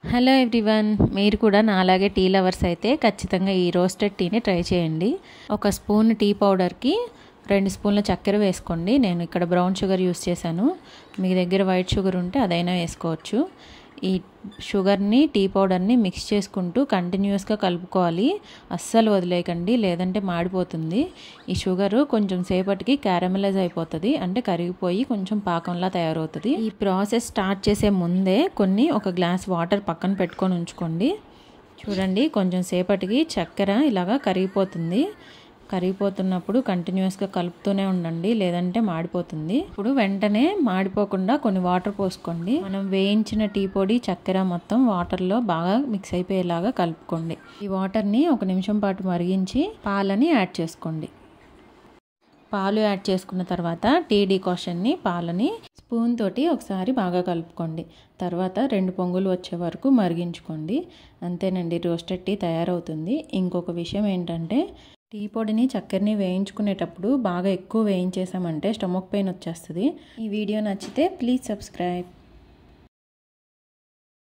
Hello everyone, మీరు కూడా నాలాగే టీ లవర్స్ అయితే ఖచ్చితంగా ఈ రోస్టెడ్ టీని ట్రై చేయండి. ఒక స్పూన్ టీ పౌడర్కి 2 స్పూన్ల చక్కెర వేసుకోండి. నేను ఇక్కడ బ్రౌన్ షుగర్ యూస్ చేశాను. మీ దగ్గర వైట్ షుగర్ ఉంటే అదైనా వేసుకోవచ్చు. ఈ షుగర్ని టీ పౌడర్ని మిక్స్ చేసుకుంటూ కంటిన్యూస్గా కలుపుకోవాలి. అస్సలు వదిలేయకండి, లేదంటే మాడిపోతుంది. ఈ షుగరు కొంచెం సేపటికి క్యారమలైజ్ అయిపోతుంది, అంటే కరిగిపోయి కొంచెం పాకంలా తయారవుతుంది. ఈ ప్రాసెస్ స్టార్ట్ చేసే ముందే ఒక గ్లాస్ వాటర్ పక్కన పెట్టుకొని ఉంచుకోండి. చూడండి, కొంచెం సేపటికి చక్కెర ఇలాగా కరిగిపోతున్నప్పుడు కంటిన్యూస్గా కలుపుతూనే ఉండండి, లేదంటే మాడిపోతుంది. ఇప్పుడు వెంటనే మాడిపోకుండా కొన్ని వాటర్ పోసుకోండి. మనం వేయించిన టీ పొడి చక్కెర మొత్తం వాటర్లో బాగా మిక్స్ అయిపోయేలాగా కలుపుకోండి. ఈ వాటర్ని 1 నిమిషం పాటు మరిగించి పాలని యాడ్ చేసుకోండి. పాలు యాడ్ చేసుకున్న తర్వాత టీ డికాషన్ని పాలని స్పూన్ తోటి ఒకసారి బాగా కలుపుకోండి. తర్వాత 2 పొంగులు వచ్చే వరకు మరిగించుకోండి. అంతేనండి, రోస్టెడ్ టీ తయారవుతుంది. ఇంకొక విషయం ఏంటంటే, టీ పొడిని చక్కెరని వేయించుకునేటప్పుడు బాగా ఎక్కువ వేయించేసామంటే స్టమక్ పెయిన్ వచ్చేస్తుంది. ఈ వీడియో నచ్చితే ప్లీజ్ సబ్స్క్రైబ్.